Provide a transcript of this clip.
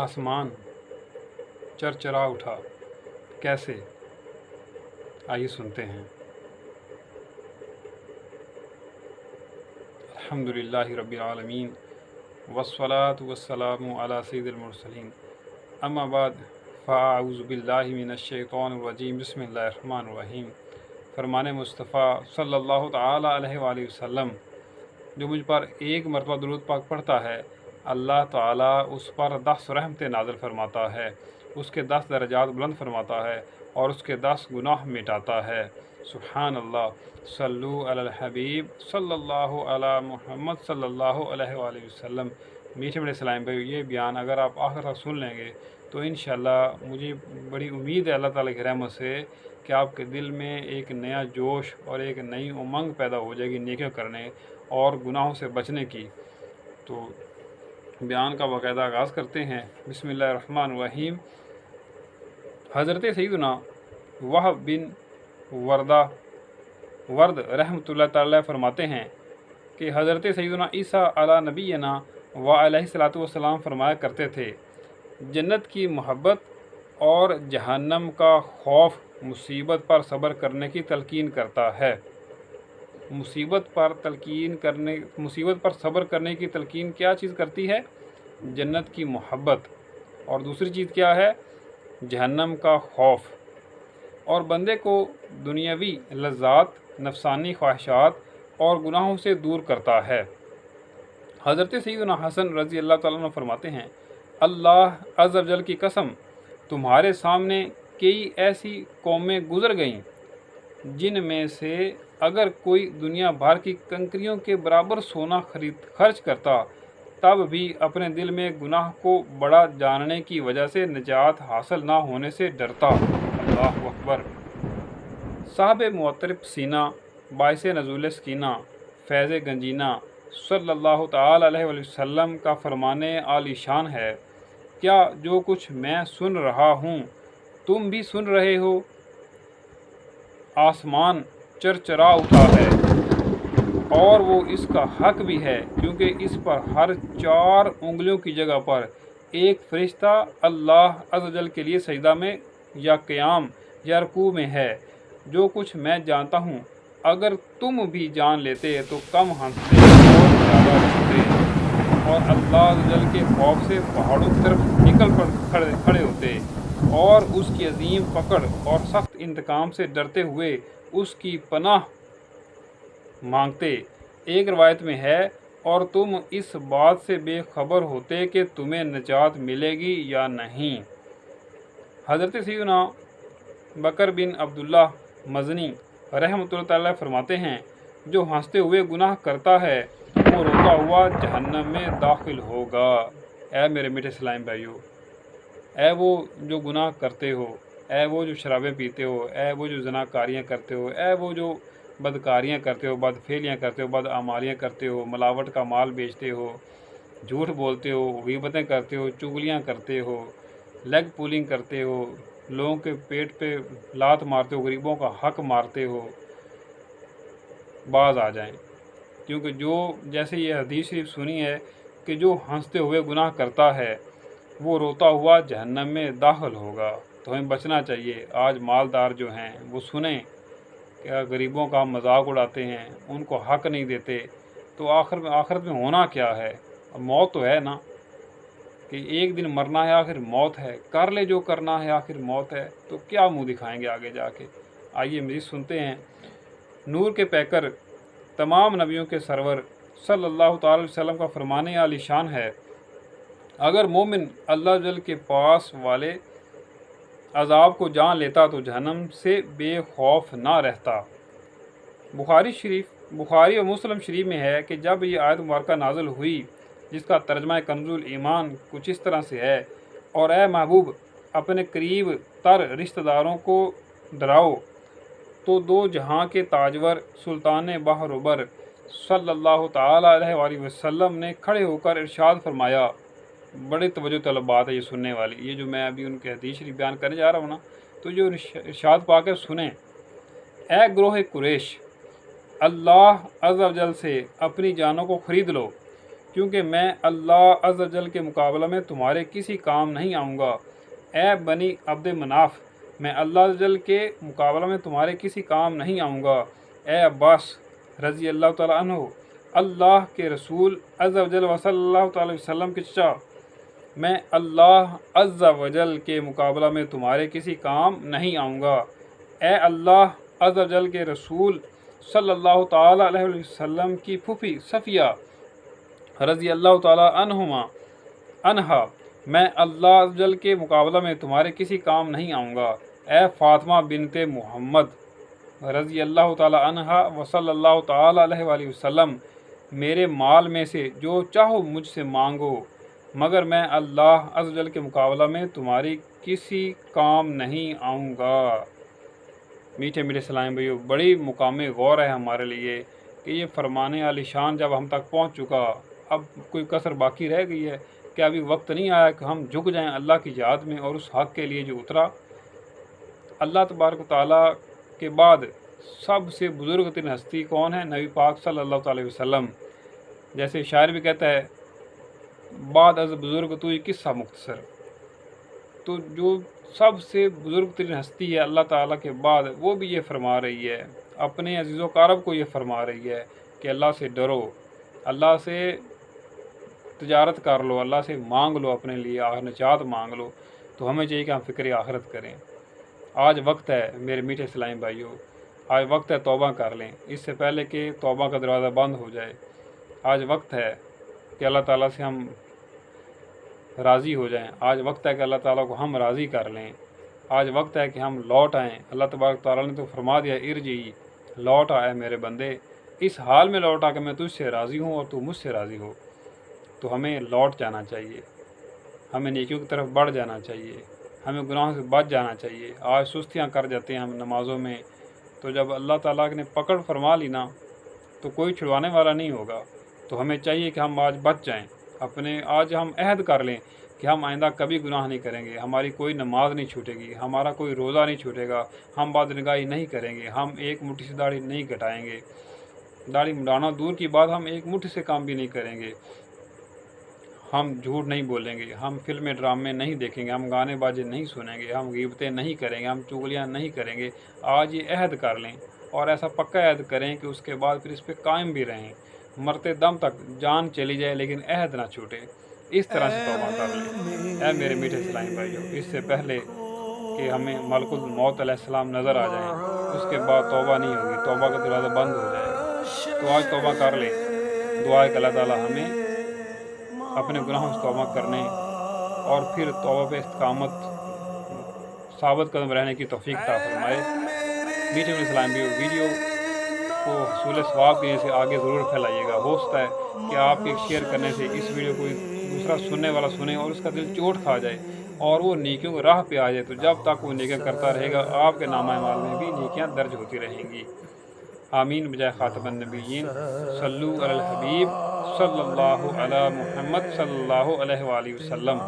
आसमान चरचरा उठा, कैसे? आइए सुनते हैं। अल्हम्दुलिल्लाहि रब्बिल आलमीन वस्सलातु वस्सलामु अला सय्यिदिल मुरसलीन अम्मा बाद फ़अऊज़ु बिल्लाहि मिनश शैतानिर रजीम बिस्मिल्लाहिर रहमानिर रहीम। फरमाने मुस्तफ़ा सल्लल्लाहु तआला अलैहि वसल्लम, जो मुझ पर एक मरतबा दुरूद पाक पढ़ता है, अल्लाह ताला उस पर 10 रहमतें नाज़िल फरमाता है, उसके 10 दर्जात बुलंद फरमाता है और उसके 10 गुनाह मिटाता है। सुभान अल्लाह। सल्लु अलल हबीब सल्लल्लाहु अला मुहम्मद सल्लल्लाहु अलैहि वसल्लम। मीठे बड़े सलाम भाई, ये बयान अगर आप आखिर तक सुन लेंगे तो इंशाअल्लाह मुझे बड़ी उम्मीद है अल्लाह ताला की रहमत से कि आपके दिल में एक नया जोश और एक नई उमंग पैदा हो जाएगी नेकियां करने और गुनाहों से बचने की। तो बयान का बाकायदा आगाज़ करते हैं। बिस्मिल्लाहिर्रहमानिर्रहीम। हज़रत सैयदना वहब बिन वर्द रहमतुल्लाह ताला फरमाते हैं कि हज़रत सैयदना ईसा अला नबीना व अलैहिस्सलातु वस्सलाम फरमाया करते थे, जन्नत की मोहब्बत और जहन्नम का खौफ मुसीबत पर सब्र करने की तलकीन करता है। मुसीबत पर सब्र करने की तलकीन क्या चीज़ करती है? जन्नत की मोहब्बत। और दूसरी चीज़ क्या है? जहन्नम का खौफ। और बंदे को दुनियावी लज़्ज़ात, नफसानी ख्वाहिशात और गुनाहों से दूर करता है। हज़रत सैयदना हसन रज़ी अल्लाह ताला अन्हु फरमाते हैं, अल्लाह अज़्ज़ व जल की कसम, तुम्हारे सामने कई ऐसी कौमें गुज़र गईं जिन में से अगर कोई दुनिया भर की कंकरियों के बराबर सोना खर्च करता तब भी अपने दिल में गुनाह को बड़ा जानने की वजह से निजात हासिल ना होने से डरता। अल्लाह अकबर। साहब मुअत्तरिब सीना, बाइस नज़ूल सकीना, फैज़ गंजीना सल्लल्लाहु तआला अलैहि वसल्लम का फरमाने आलीशान है, क्या जो कुछ मैं सुन रहा हूँ तुम भी सुन रहे हो? आसमान चरचरा उठा है और वो इसका हक भी है, क्योंकि इस पर हर 4 उंगलियों की जगह पर एक फरिश्ता अल्लाह अज़्ज़ व जल के लिए सजदा में या क़याम या रुकू में है। जो कुछ मैं जानता हूँ अगर तुम भी जान लेते तो कम हंसते और ज़्यादा हंसते और अल्लाह अज़्ज़ व जल के खौफ से पहाड़ों की तरफ निकल कर खड़े होते और उसकी अजीम पकड़ और सख्त इंतकाम से डरते हुए उसकी पनाह मांगते। एक रवायत में है, और तुम इस बात से बेखबर होते कि तुम्हें निजात मिलेगी या नहीं। हज़रत सैयदना बकर बिन अब्दुल्ला मज़नी रहमतुल्लाह ताला फरमाते हैं, जो हंसते हुए गुनाह करता है वो रोता हुआ जहन्नम में दाखिल होगा। ऐ मेरे मीठे इस्लाम भाइयों, ऐ वो जो गुनाह करते हो, ऐ वो जो शराबें पीते हो, ऐ वो जो ज़नाकारियाँ करते हो, ऐ वो जो बदकारियाँ करते हो, बदफेलियाँ करते हो, बदआमालियाँ करते हो, मिलावट का माल बेचते हो, झूठ बोलते हो, गीबतें करते हो, चुगलियाँ करते हो, लेग पुलिंग करते हो, लोगों के पेट पे लात मारते हो, गरीबों का हक मारते हो, बाज आ जाएं। क्योंकि जो जैसे ये हदीस शरीफ सुनी है कि जो हंसते हुए गुनाह करता है वो रोता हुआ जहन्नम में दाखिल होगा। तो हमें बचना चाहिए। आज मालदार जो हैं वो सुने क्या गरीबों का मजाक उड़ाते हैं, उनको हक नहीं देते, तो आखिरत में होना क्या है? मौत तो है ना, कि एक दिन मरना है, आखिर मौत है, कर ले जो करना है, आखिर मौत है, तो क्या मुंह दिखाएंगे आगे जाके? आइए मज़ीद सुनते हैं। नूर के पैकर तमाम नबियों के सरवर सल्लल्लाहु अलैहि वसल्लम का फरमाने आलीशान है, अगर मोमिन अल्लाह जल के पास वाले अजाब को जान लेता तो जहन्नम से बेखौफ ना रहता। बुखारी और मुस्लिम शरीफ में है कि जब ये आयत मुबारका नाज़िल हुई, जिसका तर्जमा कंजुल ईमान कुछ इस तरह से है, और ए महबूब अपने करीब तर रिश्तेदारों को डराओ, तो दो जहां के ताजवर सुल्तान बहरुबर सल्लल्लाहु ताला अलैहि वसल्लम ने खड़े होकर इरशाद फरमाया। बड़े तवज्जो तलब बात है ये सुनने वाली। ये जो मैं अभी उनके हदीस शरीफ बयान करने जा रहा हूँ ना, तो जो इरशाद पाकर सुने, ए ग्रोह कुरैश, अल्लाह अज़्ज़ व जल से अपनी जानों को ख़रीद लो, کیونکہ میں اللہ عز و جل کے مقابلہ میں تمہارے کسی کام نہیں آؤں گا۔ اے بنی عبد مناف، میں اللہ عز و جل کے مقابلہ میں تمہارے کسی کام نہیں آؤں گا۔ اے عباس رضی اللہ تعالیٰ عنہ، اللہ کے رسول عز و جل صلی اللہ تعالی وسلم کے چچا، میں اللہ عز و جل کے مقابلہ میں تمہارے کسی کام نہیں آؤں گا۔ اے اللہ عز و جل کے رسول صلی اللہ تعالی علیہ وسلم کی پھوپھی صفیہ رضی اللہ تعالی عنہا، میں اللہ عز و جل کے مقابلہ میں تمہارے کسی کام نہیں آؤں گا۔ اے فاطمہ بنت محمد رضی اللہ تعالی عنہا و صلی اللہ تعالی علیہ وآلہ وسلم، میرے مال میں سے جو چاہو مجھ سے مانگو، مگر میں اللہ عز و جل کے مقابلہ میں تمہاری کسی کام نہیں آؤں گا۔ میٹھے میٹھے اسلامی بھائیو، بڑی مقام غور ہے ہمارے لیے کہ یہ فرمان عالی شان جب ہم تک پہنچ چکا، اب کوئی کسر باقی رہ گئی ہے کہ ابھی وقت نہیں آیا کہ ہم جھک جائیں اللہ کی یاد میں اور اس حق کے لیے جو اترا۔ اللہ تبارک و تعالیٰ کے بعد سب سے بزرگ ترین ہستی کون ہے؟ نبی پاک صلی اللہ علیہ وسلم۔ جیسے شاعر بھی کہتا ہے، بعد از بزرگ تو یہ قصہ مختصر۔ تو جو سب سے بزرگ ترین ہستی ہے اللہ تعالیٰ کے بعد، وہ بھی یہ فرما رہی ہے، اپنے عزیز و اقارب کو یہ فرما رہی ہے کہ اللہ سے ڈرو، اللہ سے تجارت کر لو، اللہ سے مانگ لو، اپنے لیے نجات مانگ لو۔ تو ہمیں چاہیے کہ ہم فکر آخرت کریں۔ آج وقت ہے میرے میٹھے اسلامی بھائیوں، آج وقت ہے توبہ کر لیں، اس سے پہلے کہ توبہ کا دروازہ بند ہو جائے۔ آج وقت ہے کہ اللہ تعالیٰ سے ہم راضی ہو جائیں، آج وقت ہے کہ اللہ تعالیٰ کو ہم راضی کر لیں، آج وقت ہے کہ ہم لوٹ آئیں۔ اللہ تبارک تعالیٰ نے تو فرما دیا، ارجعی، لوٹ آئے میرے بندے، اس حال میں لوٹ آ کہ میں تجھ سے راضی ہوں اور تو مجھ سے راضی ہو۔ تو ہمیں لوٹ جانا چاہیے، ہمیں نیکیوں کی طرف بڑھ جانا چاہیے، ہمیں گناہوں سے بچ جانا چاہیے۔ آج سستیاں کر جاتے ہیں ہم نمازوں میں، تو جب اللہ تعالیٰ نے پکڑ فرما لی نا تو کوئی چھڑوانے والا نہیں ہوگا۔ تو ہمیں چاہیے کہ ہم آج بچ جائیں، آج ہم عہد کر لیں کہ ہم آئندہ کبھی گناہ نہیں کریں گے، ہماری کوئی نماز نہیں چھوٹے گی، ہمارا کوئی روزہ نہیں چھوٹے گا، ہم بدنگاہی نہیں کریں گے، ہم ایک مٹھی سے داڑھی نہیں کٹائیں گے، داڑھی مڈانا دور کی بات، ہم ایک مٹھی سے کام بھی نہیں کریں گے، ہم جھوٹ نہیں بولیں گے، ہم فلمیں ڈرامے نہیں دیکھیں گے، ہم گانے باجے نہیں سنیں گے، ہم غیبتیں نہیں کریں گے، ہم چغلیاں نہیں کریں گے۔ آج یہ عہد کر لیں اور ایسا پکا عہد کریں کہ اس کے بعد پھر اس پہ قائم بھی رہیں، مرتے دم تک جان چلی جائے لیکن عہد نہ چھوٹے۔ اس طرح سے توبہ کر لیں اے میرے میٹھے اسلامی بھائیوں، اس سے پہلے کہ ہمیں ملک الموت علیہ السلام نظر آ جائیں، اس کے بعد توبہ نہیں ہوگی، توبہ کا دروازہ بند ہو جائے گا۔ تو آج توبہ کر لیں، دعا ہے کہ اللہ تعالیٰ ہمیں اپنے گناہوں سے توبہ کرنے اور پھر توبہ پہ استقامت ثابت قدم رہنے کی توفیق عطا فرمائے۔ میٹھے میٹھے اسلامی ویڈیو کو حصول ثواب دینے سے آگے ضرور پھیلائیے گا۔ ہو سکتا ہے کہ آپ کے شیئر کرنے سے اس ویڈیو کو دوسرا سننے والا سنے اور اس کا دل چوٹ کھا جائے اور وہ نیکیوں کو راہ پہ آ جائے، تو جب تک وہ نیکیاں کرتا رہے گا آپ کے نامہ اعمال میں بھی نیکیاں درج ہوتی رہیں گی۔ آمین بجائے خاتم النبیین، صلو علی الحبیب صلی اللہ علی محمد صلی اللہ علیہ وآلہ وسلم۔